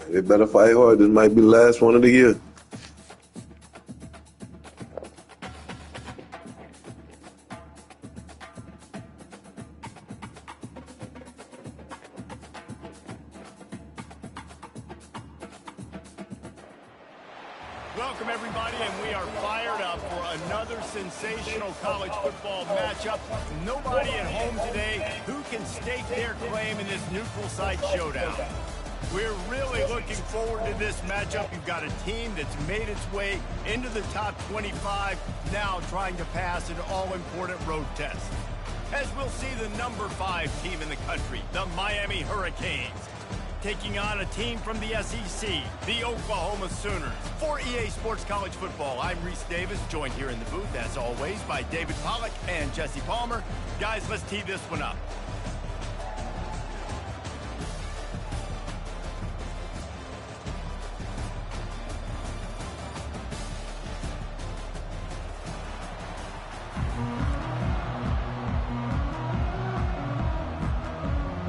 They better fight hard. This might be the last one of the year. Welcome, everybody, and we are fired up for another sensational college football matchup. Nobody at home today who can stake their claim in this neutral site showdown. We're really looking forward to this matchup. You've got a team that's made its way into the top 25, now trying to pass an all-important road test. As we'll see the number 5 team in the country, the Miami Hurricanes, taking on a team from the SEC, the Oklahoma Sooners. For EA Sports College Football, I'm Reese Davis, joined here in the booth, as always, by David Pollack and Jesse Palmer. Guys, let's tee this one up.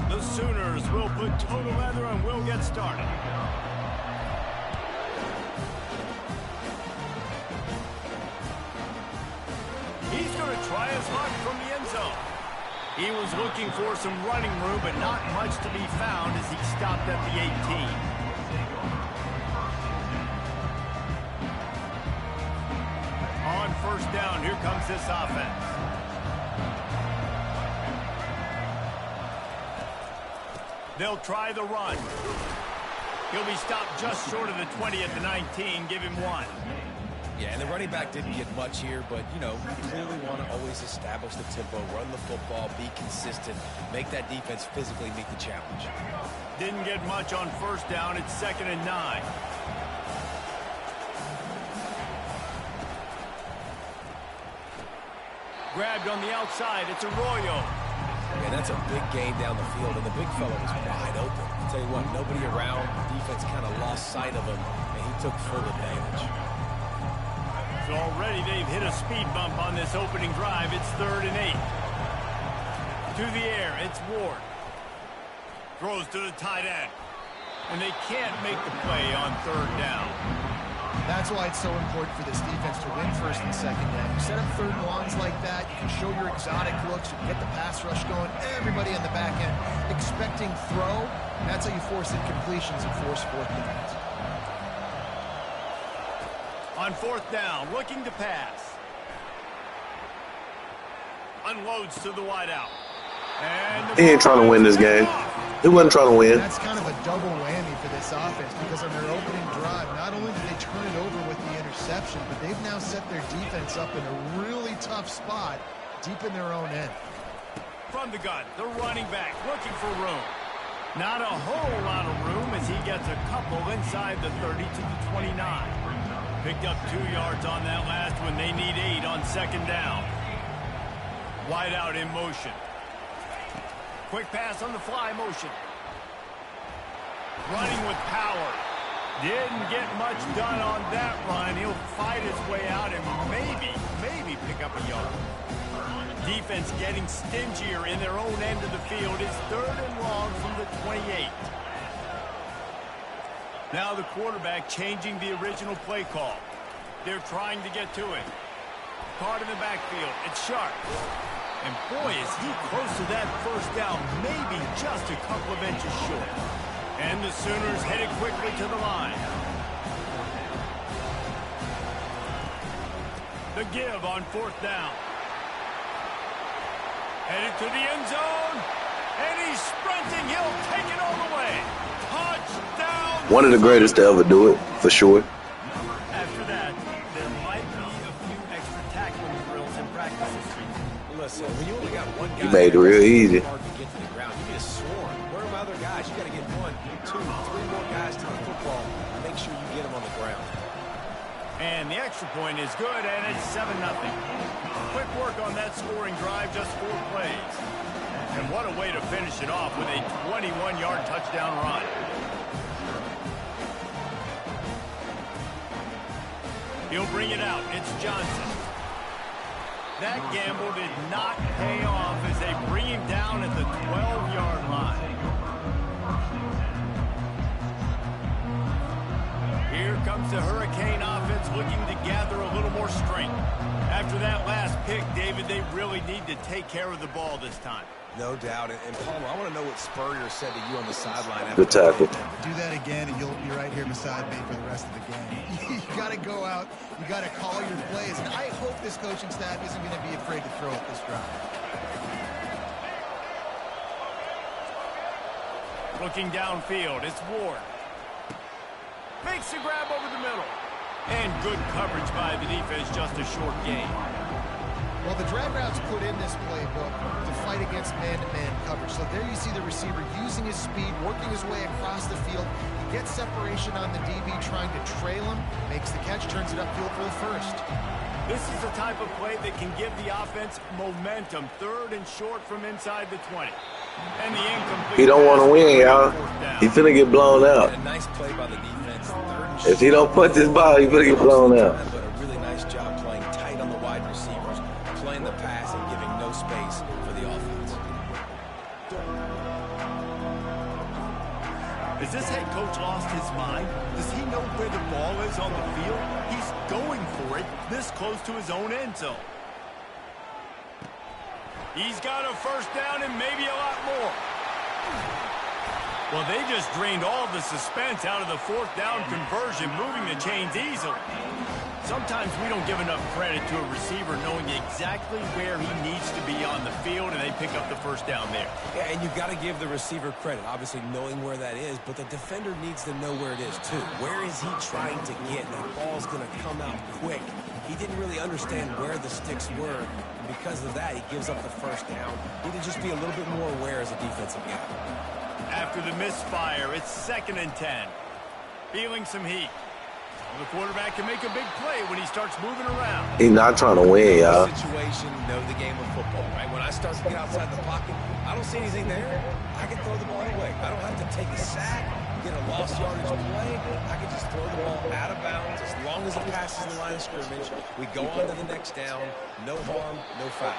The Sooners will put total leather and we'll get started. He's going to try his luck from the end zone. He was looking for some running room, but not much to be found as he stopped at the 18. On first down, here comes this offense. They'll try the run. He'll be stopped just short of the 20 at the 19. Give him 1. Yeah, and the running back didn't get much here, but, you know, you clearly want to always establish the tempo, run the football, be consistent, make that defense physically meet the challenge. Didn't get much on first down. It's 2nd and 9. Grabbed on the outside. It's Arroyo. Yeah, that's a big gain down the field, and the big fella was wide open. I'll tell you what, nobody around. The defense kind of lost sight of him, and he took full advantage. So already they've hit a speed bump on this opening drive. It's 3rd and 8. To the air, it's Ward. Throws to the tight end. And they can't make the play on 3rd down. That's why it's so important for this defense to win 1st and 2nd down. You set up 3rd and longs like that, you can show your exotic looks, you can get the pass rush going, everybody on the back end expecting throw. That's how you force incompletions and force 4th downs. On 4th down, looking to pass. Unloads to the wideout. And He ain't trying to win this game. He wasn't trying to win. That's kind of a double whammy for this offense because on their opening drive, not only did they turn it over with the interception, but they've now set their defense up in a really tough spot deep in their own end. From the gun, the running back looking for room. Not a whole lot of room as he gets a couple inside the 30 to the 29. Picked up 2 yards on that last one. They need 8 on 2nd down. Wide out in motion. Quick pass on the fly motion. Running with power. Didn't get much done on that run. He'll fight his way out and maybe pick up a yard. Defense getting stingier in their own end of the field. It's 3rd and long from the 28. Now the quarterback changing the original play call. They're trying to get to it. Caught in the backfield. It's Sharp. And boy, is he close to that 1st down, maybe just a couple of inches short. And the Sooners headed quickly to the line. The give on 4th down. Headed to the end zone. And he's sprinting. He'll take it all the way. Touchdown. One of the greatest to ever do it, for sure. After that, there might be a few extra tackling drills in practice this week. Listen, when you only got one guy, He made it real easy. Hard to get to the ground. You need a swarm. Where are my other guys? You got to get 1, 2, 3 more guys to the football. Make sure you get them on the ground. And the extra point is good, and it's 7-0. Quick work on that scoring drive, just 4 plays. And what a way to finish it off with a 21-yard touchdown run. He'll bring it out. It's Johnson. That gamble did not pay off as they bring him down at the 12-yard line. comes the Hurricane offense looking to gather a little more strength. After that last pick, David, they really need to take care of the ball this time. No doubt. And Palmer, I want to know what Spurrier said to you on the sideline. Good tackle. Do that again, and you'll be right here beside me for the rest of the game. You got to go out. You got to call your plays. And I hope this coaching staff isn't going to be afraid to throw it this drive. Looking downfield, it's Ward. Makes the grab over the middle. And good coverage by the defense, just a short gain. Well, the drag routes put in this playbook to fight against man-to-man coverage. So there you see the receiver using his speed, working his way across the field. He gets separation on the DB, trying to trail him, makes the catch, turns it upfield for the first. This is the type of play that can give the offense momentum. 3rd and short from inside the 20. And the incomplete. He don't want to win, y'all. He finna get blown out. A nice play by the defense. 3rd and If he don't punch this ball, he finna get blown out. But a really nice job playing tight on the wide receivers, playing the pass and giving no space for the offense. Has this head coach lost his mind? Does he know where the ball is on the field? He's going for it this close to his own end zone. He's got a first down and maybe a lot more. Well, they just drained all the suspense out of the 4th down conversion, moving the chains easily. Sometimes we don't give enough credit to a receiver knowing exactly where he needs to be on the field, and they pick up the first down there. Yeah, and you've got to give the receiver credit, obviously knowing where that is, but the defender needs to know where it is too. Where is he trying to get? That ball's going to come out quick. He didn't really understand where the sticks were, and because of that, he gives up the first down. He need to just be a little bit more aware as a defensive guy. After the misfire, it's 2nd and 10. Feeling some heat. The quarterback can make a big play when he starts moving around. He not trying to win, y'all. Situation, know the game of football, right? When I start to get outside the pocket, I don't see anything there. I can throw the ball away. I don't have to take a sack, get a lost yardage play. I can just throw the ball out of bounds as long as it passes the line of scrimmage. We go on to the next down. No harm, no foul.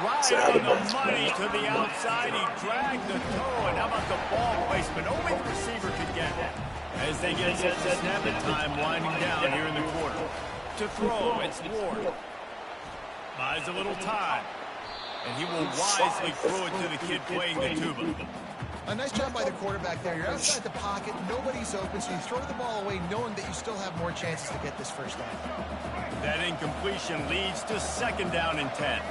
Right on the money to the outside. He dragged the toe. And how about the ball placement? Only the receiver could get it. As they get set to snap it, time winding down here in the quarter. To throw, it's Ward. Buys a little time. And he will wisely throw it to the kid playing the tuba. A nice job by the quarterback there. You're outside the pocket, nobody's open, so you throw the ball away knowing that you still have more chances to get this first down. That incompletion leads to 2nd down and 10.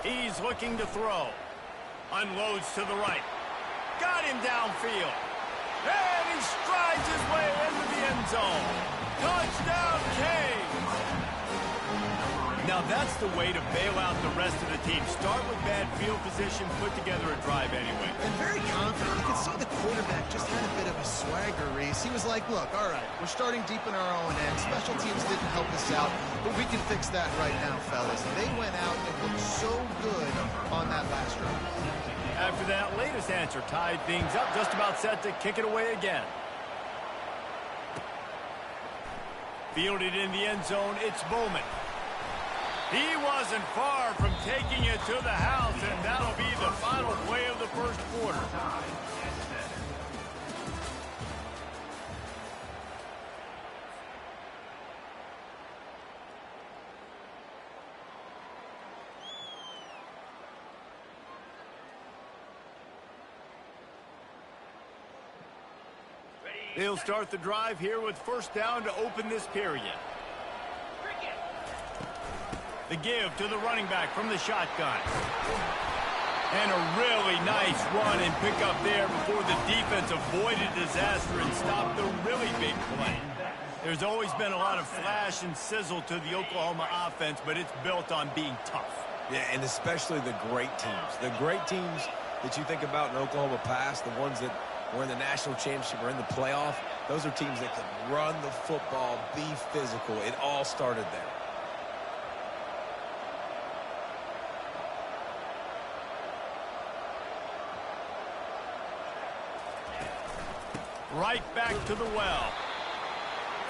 He's looking to throw. Unloads to the right. Got him downfield. And he strides his way into the end zone. Touchdown, Canes! Now that's the way to bail out the rest of the team. Start with bad field position, put together a drive anyway. And very confident. You can see the quarterback just had a bit of a swagger, Reese. He was like, look, all right, we're starting deep in our own end. Special teams didn't help us out, but we can fix that right now, fellas. And they went out and looked so good on that last drive. After that latest answer tied things up, just about set to kick it away again. Fielded in the end zone, it's Bowman. He wasn't far from taking it to the house, and that'll be the final play of the first quarter. They'll start the drive here with first down to open this period. The give to the running back from the shotgun. And a really nice run and pick up there before the defense avoided disaster and stopped the really big play. There's always been a lot of flash and sizzle to the Oklahoma offense, but it's built on being tough. Yeah, and especially the great teams. The great teams that you think about in Oklahoma past, the ones that were in the national championship or in the playoff, those are teams that can run the football, be physical. It all started there. Right back to the well.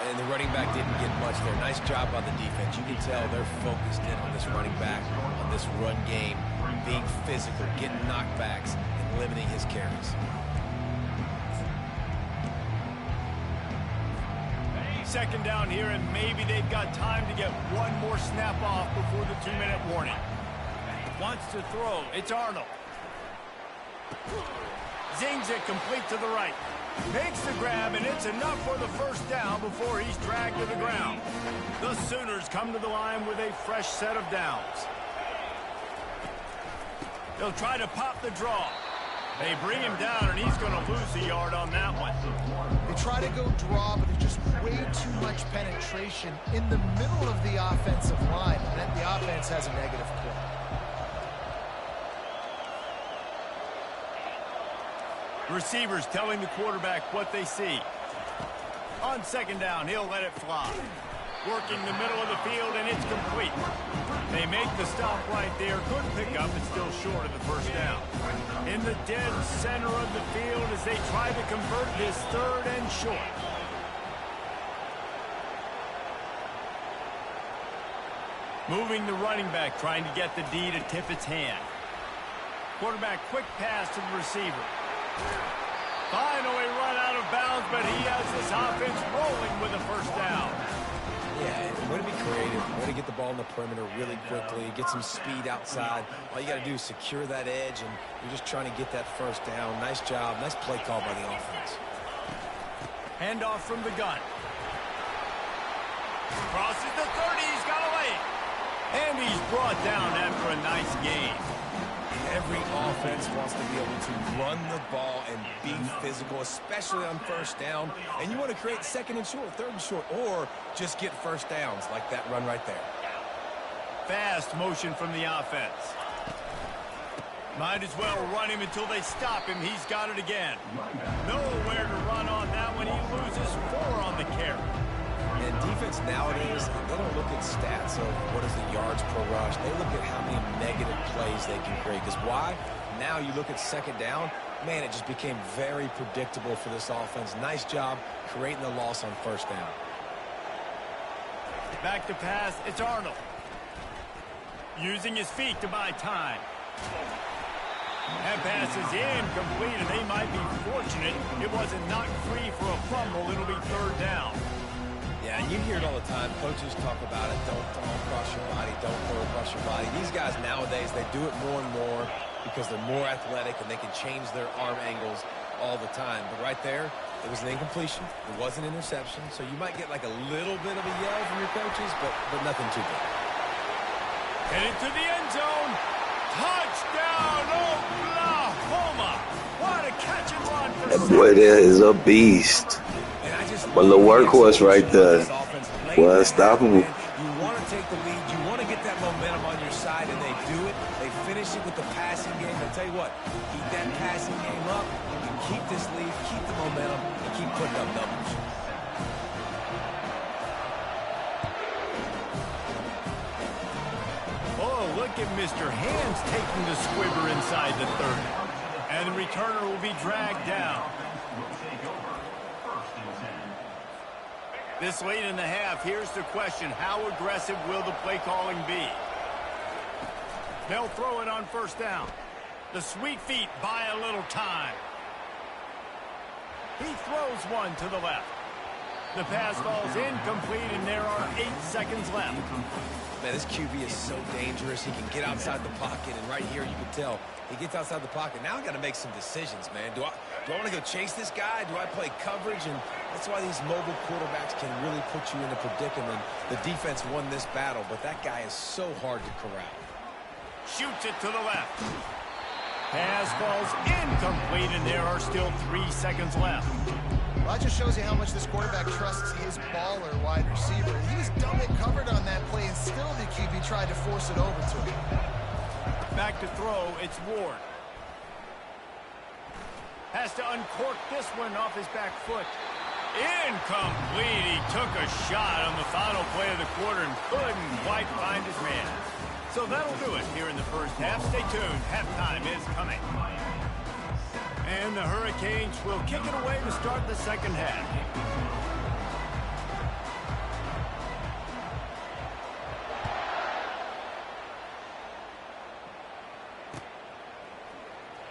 And the running back didn't get much there. Nice job by the defense. You can tell they're focused in on this running back, on this run game, being physical, getting knockbacks, and limiting his carries. Second down here, and maybe they've got time to get one more snap off before the 2-minute warning. Wants to throw. It's Arnold. Zings it complete to the right. Makes the grab, and it's enough for the first down before he's dragged to the ground. The Sooners come to the line with a fresh set of downs. They'll try to pop the draw. They bring him down, and he's going to lose a yard on that one. They try to go draw, but there's just way too much penetration in the middle of the offensive line, and then the offense has a negative play. Receivers telling the quarterback what they see. On second down, he'll let it fly. Working the middle of the field, and it's complete. They make the stop right there. Good pickup, but still short of the first down. In the dead center of the field as they try to convert this third and short. Moving the running back, trying to get the D to tip its hand. Quarterback, quick pass to the receiver. Finally run out of bounds, but he has this offense rolling with a first down. Yeah, way to be creative, way to get the ball in the perimeter really quickly, get some speed outside. All you got to do is secure that edge, and you're just trying to get that first down. Nice job, nice play call by the offense. Handoff from the gun. Crosses the 30, he's got away. And he's brought down after a nice gain. Every offense wants to be able to run the ball and be physical, especially on first down. And you want to create second and short, third and short, or just get first downs like that run right there. Fast motion from the offense. Might as well run him until they stop him. He's got it again. Nowhere to run on that one. He loses 4 on the carry. And defense nowadays, they don't look at stats of what is the yards per rush. They look at how many negative plays they can create. Because why? Now you look at second down, man, it just became very predictable for this offense. Nice job creating the loss on first down. Back to pass, it's Arnold. Using his feet to buy time. That pass is incomplete, and they might be fortunate it wasn't knocked free for a fumble. It'll be third down. Yeah, and you hear it all the time. Coaches talk about it. Don't throw across your body. Don't throw across your body. These guys nowadays, they do it more and more because they're more athletic and they can change their arm angles all the time. But right there, it was an incompletion. It was an interception. So you might get like a little bit of a yell from your coaches, but nothing too big. Headed to the end zone. Touchdown, Oklahoma. What a catch and run for That boy there is a beast. One little workhorse right there. Well, unstoppable. You want to take the lead. You want to get that momentum on your side, and they do it. They finish it with the passing game. I'll tell you what, keep that passing game up. You can keep this lead, keep the momentum, and keep putting up numbers. Oh, look at Mr. Hands taking the squibber inside the 30. And the returner will be dragged down. This late in the half, here's the question. How aggressive will the play calling be? They'll throw it on first down. The sweet feet buy a little time. He throws one to the left. The pass falls incomplete, and there are 8 seconds left. Man, this QB is so dangerous. He can get outside the pocket, and right here you can tell he gets outside the pocket. Now I got to make some decisions, man. Do I want to go chase this guy? Do I play coverage? And that's why these mobile quarterbacks can really put you in a predicament. The defense won this battle, but that guy is so hard to corral. Shoots it to the left. Pass falls incomplete, and there are still 3 seconds left. Well, that just shows you how much this quarterback trusts his baller wide receiver. He was double covered on that play, and still the QB tried to force it over to him. Back to throw, it's Ward. Has to uncork this one off his back foot. Incomplete. He took a shot on the final play of the quarter and couldn't quite find his man. So that'll do it here in the first half. Stay tuned. Halftime is coming. And the Hurricanes will kick it away to start the second half.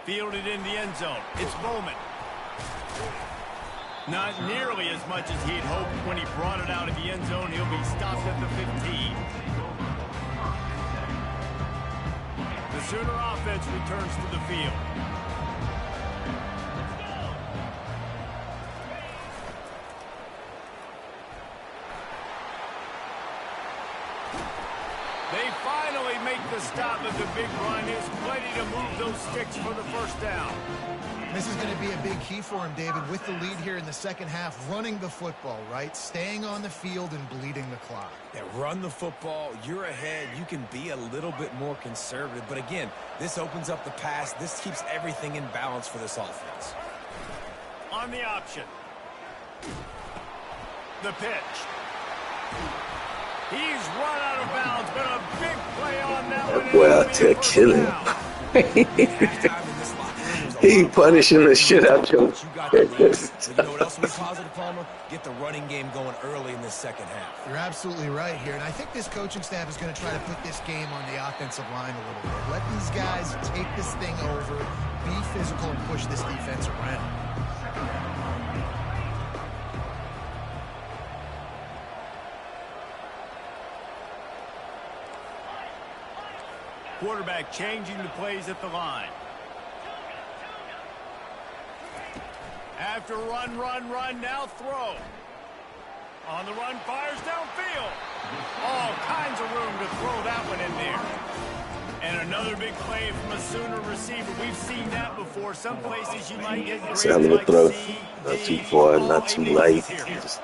Fielded in the end zone. It's Bowman. Not nearly as much as he'd hoped when he brought it out of the end zone. He'll be stopped at the 15. The Sooner offense returns to the field. They finally make the stop of the big run. He's plenty to move those sticks for the first down. This is going to be a big key for him, David, with the lead here in the second half, running the football, right? Staying on the field and bleeding the clock. Yeah, run the football. You're ahead. You can be a little bit more conservative. But again, this opens up the pass. This keeps everything in balance for this offense. On the option. The pitch. He's run out of bounds, but a big play on that one. That boy out there killing. He punishing the shit out your. You got the lead. But you know what else will be positive, Palmer? Get the running game going early in this second half. You're absolutely right here, and I think this coaching staff is going to try to put this game on the offensive line a little bit. Let these guys take this thing over, be physical, and push this defense around. Quarterback changing the plays at the line. After run, now throw. On the run, fires downfield. All kinds of room to throw that one in there. And another big play from a Sooner receiver. We've seen that before. Some places you might get grades like throw. C, Not D, too far, not too light. Just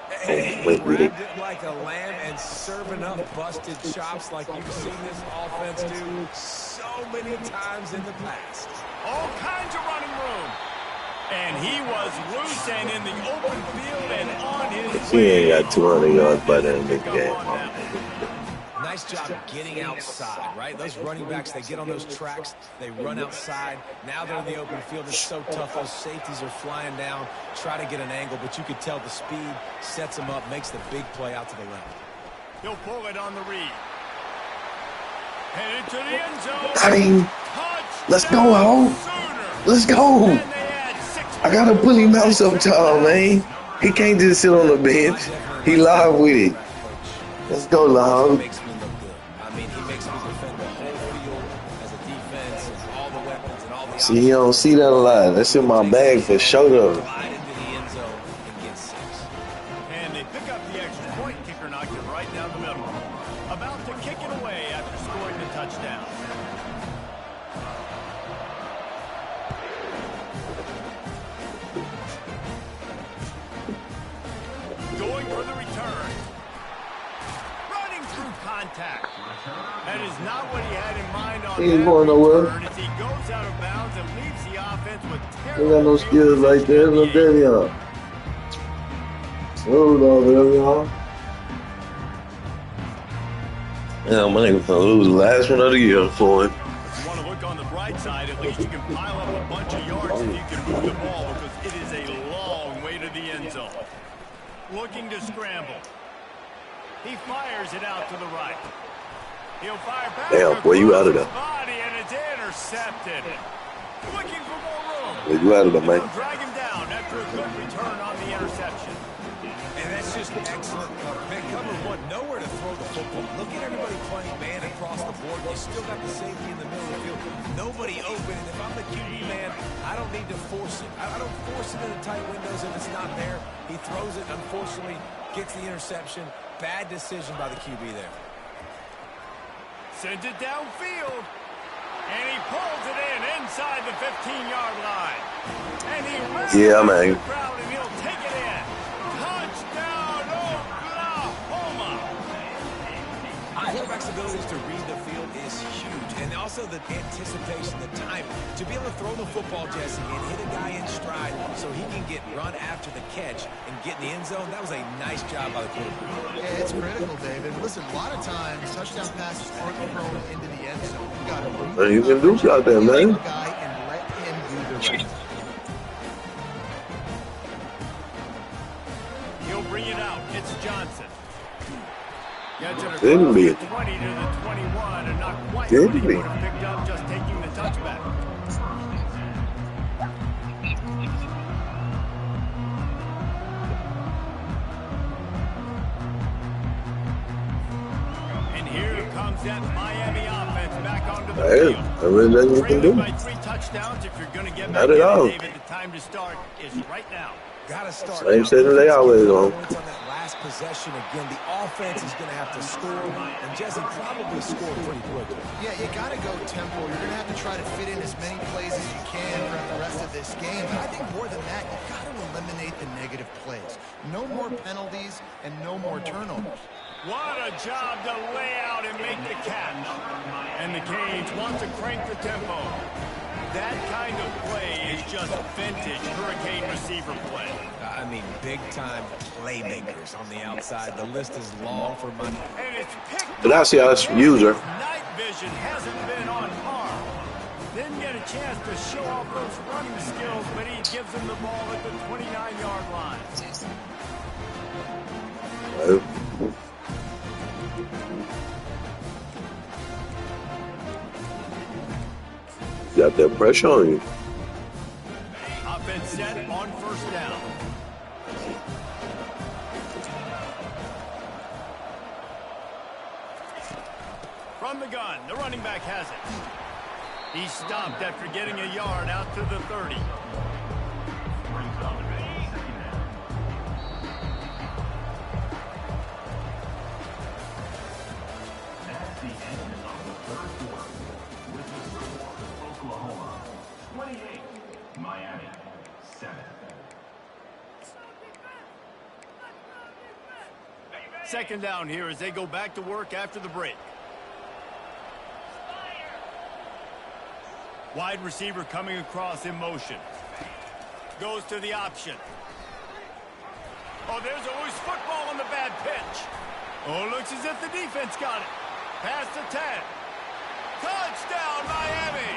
went with it. Grabbed it like a lamb and serving up busted chops like you've seen this offense do so many times in the past. All kinds of running room. And he was loose and in the open field and on his He ain't got 200 yards by the end of the game. Nice job getting outside, right? Those running backs, they get on those tracks, they run outside. Now they're in the open field. It's so tough. Those safeties are flying down, try to get an angle, but you could tell the speed sets him up, makes the big play out to the left. He'll pull it on the read. Headed to the end zone. I mean, let's go, Ho. Let's go. I gotta put him out sometime, man. He can't just sit on the bench. He live with it. Let's go, Long. Makes me look good. I mean, he makes me defend the whole field as a defense and all the weapons and all the. See, you don't see that a lot. That's in my bag for sure, though. Slide into the end zone and get 6. And they pick up the extra point. Kicker knocked it right down the middle. About to kick it away after scoring the touchdown. Going for the return. Running through contact. That is not what he had in mind on He ain't that going nowhere. return as he goes out of bounds and leaves the offense with He terrible got no skills like that. Look at y'all. Hold on, y'all. Yeah, my nigga gonna lose the last one of the year for him. You want to look on the bright side, at least you can pile up a bunch of yards if you can move the ball because it is a long way to the end zone. Looking to scramble. He fires it out to the right. He'll fire back. Damn, boy, you out of there. Body and it's intercepted. Looking for more room. Boy, you out of there, man. They'll drag him down after a good return on the interception. And that's just excellent cover. Man, cover one, nowhere to throw the football. Look at everybody playing man across the board. You still got the safety in the middle of the field. Nobody open. And if I'm the QB man, I don't need to force it. I don't force it into tight windows if it's not there. He throws it, unfortunately, gets the interception. Bad decision by the QB there. Sends it downfield. And he pulls it in inside the 15-yard line. And he runs man. the crowd and he'll take it in. Touchdown, Oklahoma! Quarterback's abilities to read the field is huge. And also the anticipation, the time. To be able to throw the football, Jesse, and hit a guy in stride so he can get run after the catch and get in the end zone, that was a nice job by the quarterback. Yeah, it's critical, David. Listen, a lot of times, touchdown passes aren't thrown into the end zone. You got to What you can do out there, man? guy and let him do the rest. He'll bring it out. It's Johnson. Gets it Didn't across be. the 20 to the 21 and not quite Didn't what he be. would have picked up just taking the touchback. that Miami offense back onto the Hey, field. there really nothing you can do. By 3 touchdowns. If you're going to get Not back at all. in, David, the time to start is right now. Got to start. Same setting they always on. Points on that last possession. Again, the offense is going to have to score, and Jesse probably scored pretty quickly. Yeah, you got to go tempo. You're going to have to try to fit in as many plays as you can throughout the rest of this game. But I think more than that, you've got to eliminate the negative plays. No more penalties and no more turnovers. What a job to lay out and make the catch. And the Canes want to crank the tempo. That kind of play is just vintage Hurricane receiver play. I mean, big-time playmakers on the outside. The list is long for money. And it's picked But I see us user. Night vision hasn't been on par. Didn't get a chance to show off those running skills, but he gives him the ball at the 29-yard line. Got that pressure on you. Offense set on first down. From the gun, the running back has it. He stopped after getting a yard out to the 30. Miami, 7. Second down here as they go back to work after the break. Wide receiver coming across in motion. Goes to the option. Oh, there's always football on the bad pitch. Oh, looks as if the defense got it. Past the 10. Touchdown, Miami!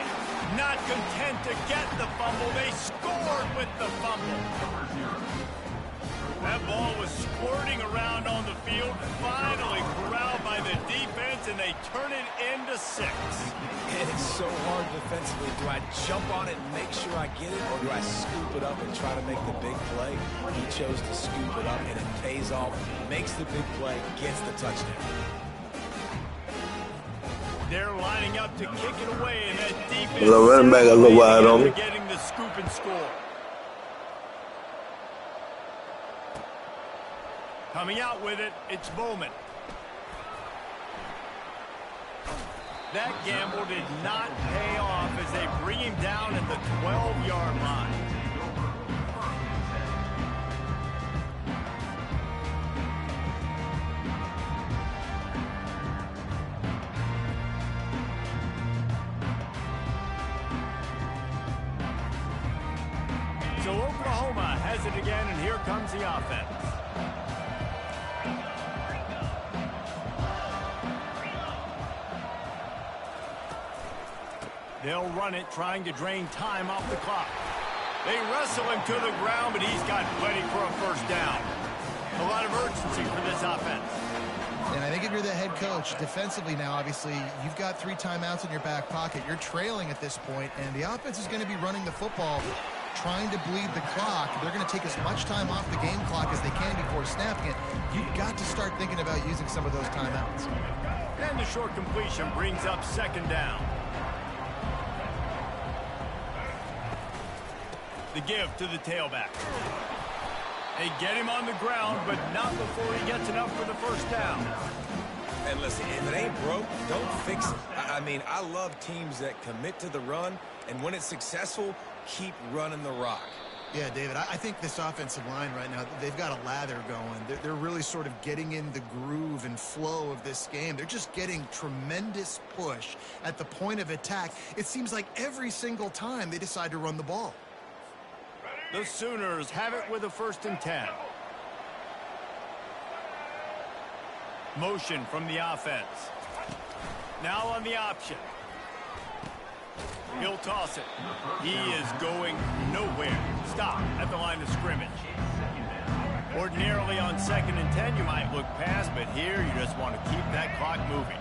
Not content to get the fumble, they scored with the fumble. That ball was squirting around on the field, finally corralled by the defense, and they turn it into 6. And it's so hard defensively. Do I jump on it and make sure I get it, or do I scoop it up and try to make the big play? He chose to scoop it up, and it pays off, makes the big play, gets the touchdown. They're lining up to kick it away, and that defense The running back a little wide on me. getting the scoop and score. Coming out with it, it's Bowman. That gamble did not pay off as they bring him down at the 12-yard line. So Oklahoma has it again, and here comes the offense. They'll run it, trying to drain time off the clock. They wrestle him to the ground, but he's got plenty for a first down. A lot of urgency for this offense. And I think if you're the head coach, defensively now, obviously, you've got 3 timeouts in your back pocket. You're trailing at this point, and the offense is going to be running the football, trying to bleed the clock. They're going to take as much time off the game clock as they can before snapping it. You've got to start thinking about using some of those timeouts. And the short completion brings up second down. The give to the tailback. They get him on the ground, but not before he gets enough for the first down. And listen, if it ain't broke, don't fix it. I mean, I love teams that commit to the run, and when it's successful, keep running the rock. Yeah, David, I think this offensive line right now, they've got a lather going. They're really sort of getting in the groove and flow of this game. They're just getting tremendous push at the point of attack. It seems like every single time they decide to run the ball. The Sooners have it with a 1st and 10. Motion from the offense. Now on the option. He'll toss it. He is going nowhere. Stop at the line of scrimmage. Ordinarily on 2nd and 10, you might look past, but here you just want to keep that clock moving.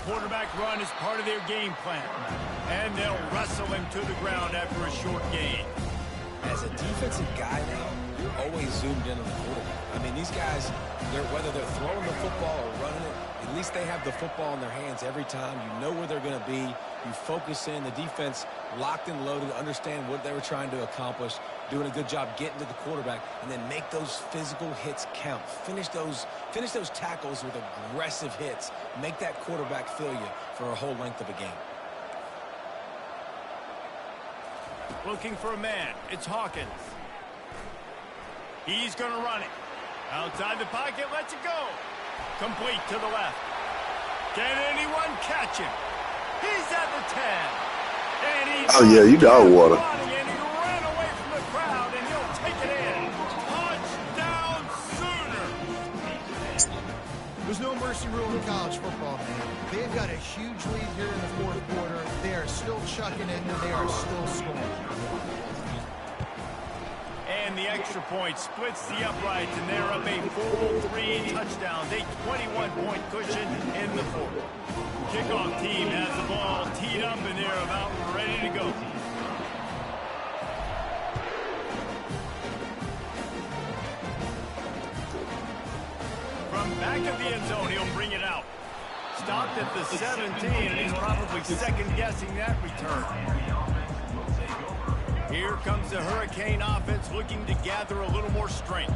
Quarterback run is part of their game plan. And they'll wrestle him to the ground after a short gain. As a defensive guy now, you're always zoomed in on the quarterback. I mean, these guys, whether they're throwing the football or running it, at least they have the football in their hands every time. You know where they're going to be. You focus in. The defense locked and loaded, understand what they were trying to accomplish, doing a good job getting to the quarterback, and then make those physical hits count. Finish those tackles with aggressive hits. Make that quarterback feel you for a whole length of a game. Looking for a man. It's Hawkins. He's going to run it. Outside the pocket, lets it go. Complete to the left. Can anyone catch him? He's at the 10. And he's you dog water. running, and he ran away from the crowd, and he'll take it in. Touchdown, Sooner. There's no mercy rule in college football, man. They've got a huge lead here in the fourth quarter. They are still chucking it, and they are still scoring. And the extra point splits the uprights, and they're up a full 3 touchdowns, a 21-point cushion in the fourth. Kickoff team has the ball teed up, and they're about ready to go. From back of the end zone, he'll bring it out. Stopped at the 17, and he's probably second-guessing that return. Here comes the Hurricane offense looking to gather a little more strength.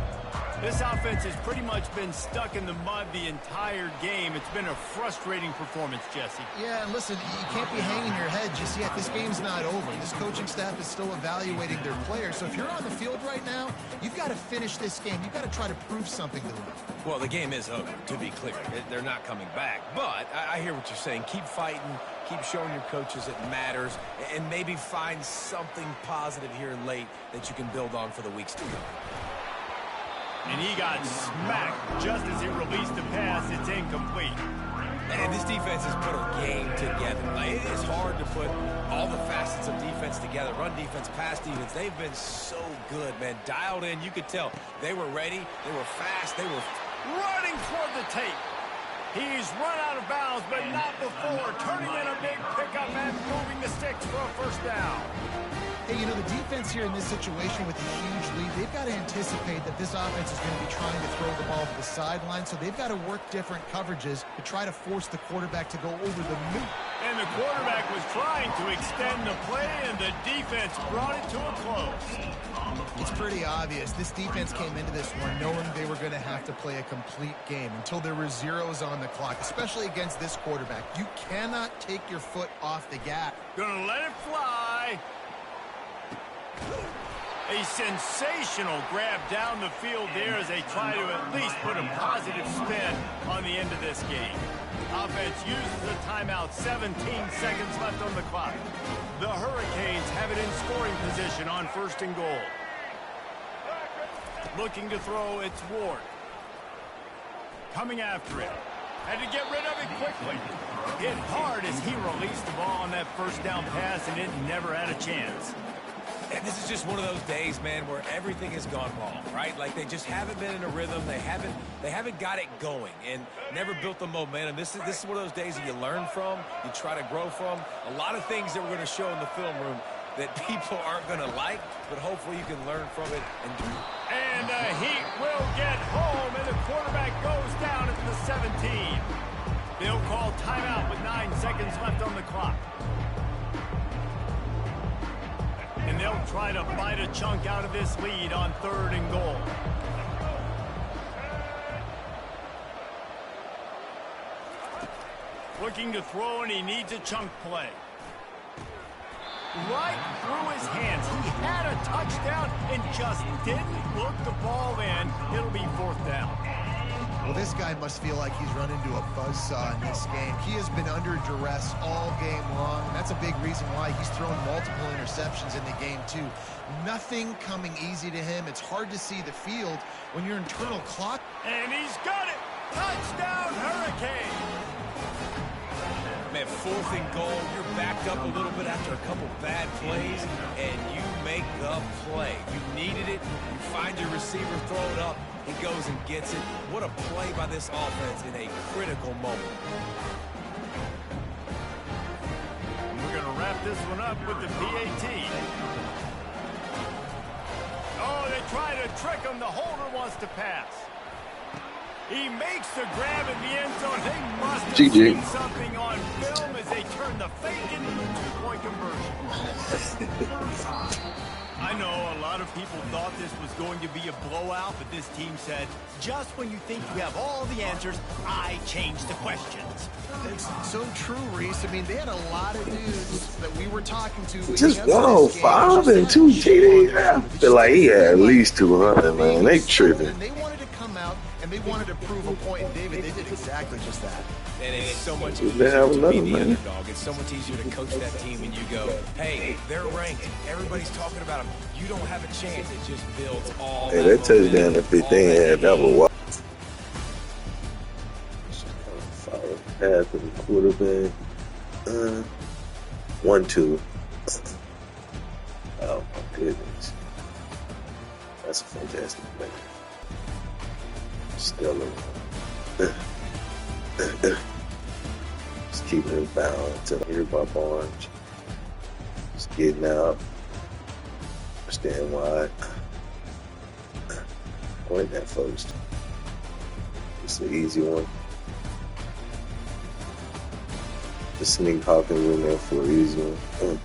This offense has pretty much been stuck in the mud the entire game. It's been a frustrating performance, Jesse. Yeah, and listen, you can't be hanging your head just yet. This game's not over. This coaching staff is still evaluating their players. So if you're on the field right now, you've got to finish this game. You've got to try to prove something to them. Well, the game is over, to be clear. They're not coming back. But I hear what you're saying. Keep fighting. Keep showing your coaches it matters. And maybe find something positive here late that you can build on for the weeks to come. And he got smacked just as he released the pass. It's incomplete. And this defense has put a game together. Like, it is hard to put all the facets of defense together. Run defense, pass defense. They've been so good, man. Dialed in. You could tell they were ready. They were fast. They were Running toward the tape. He's run out of bounds, but not before. Turning in a big pickup and moving the sticks for a first down. Hey, you know, the defense here in this situation with a huge lead, they've got to anticipate that this offense is going to be trying to throw the ball to the sideline, so they've got to work different coverages to try to force the quarterback to go over the middle. And the quarterback was trying to extend the play, and the defense brought it to a close. It's pretty obvious. This defense came into this one knowing they were going to have to play a complete game until there were zeros on the clock, especially against this quarterback. You cannot take your foot off the gas. Gonna let it fly. A sensational grab down the field there as they try to at least put a positive spin on the end of this game. Offense uses a timeout, 17 seconds left on the clock. The Hurricanes have it in scoring position on 1st and goal. Looking to throw, it's Ward. Coming after it. Had to get rid of it quickly. Hit hard as he released the ball on that first down pass, and it never had a chance. And this is just one of those days, man, where everything has gone wrong, right? Like they just haven't been in a rhythm. They haven't got it going and never built the momentum. This is one of those days that you learn from, you try to grow from. A lot of things that we're going to show in the film room that people aren't going to like, but hopefully you can learn from it and do. And the Heat will get home, and the quarterback goes down at the 17. They'll call timeout with 9 seconds left on the clock. And they'll try to bite a chunk out of this lead on 3rd and goal. Looking to throw, and he needs a chunk play. Right through his hands. He had a touchdown and just didn't look the ball in. It'll be 4th down. Well, this guy must feel like he's run into a buzzsaw in this game. He has been under duress all game long, and that's a big reason why he's thrown multiple interceptions in the game, too. Nothing coming easy to him. It's hard to see the field when your internal clock... And he's got it! Touchdown, Hurricane! Man, 4th and goal, you're backed up a little bit after a couple bad plays, and you make the play. You needed it. You find your receiver, throw it up. He goes and gets it. What a play by this offense in a critical moment. And we're going to wrap this one up with the PAT. Oh, they try to trick him. The holder wants to pass. He makes the grab in the end zone. They must have seen something on film as they turn the fake into a two-point conversion. I know a lot of people thought this was going to be a blowout, but this team said, just when you think you have all the answers, I change the questions. It's so true, Reese. I mean, they had a lot of dudes that we were talking to. Just 105 and 2 TDs. I feel like he had at least 200, man. They tripping. And they wanted to come out and they wanted to prove a point. And David, they did exactly just that. And it's so much They have easier to be another, the man. underdog. It's so much easier to coach that team when you go, hey, they're ranked. Everybody's talking about them. You don't have a chance. It just builds all Hey, that touchdown to 15 had that was wild. Pass to the quarterback. 1-2. Oh my goodness. That's a fantastic play. Stellar. Just keeping it balanced. Here by Barnes. Just getting out. Stand wide. Point that first. It's an easy one. The sneak Hawkins in there for an easy one.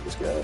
This guy.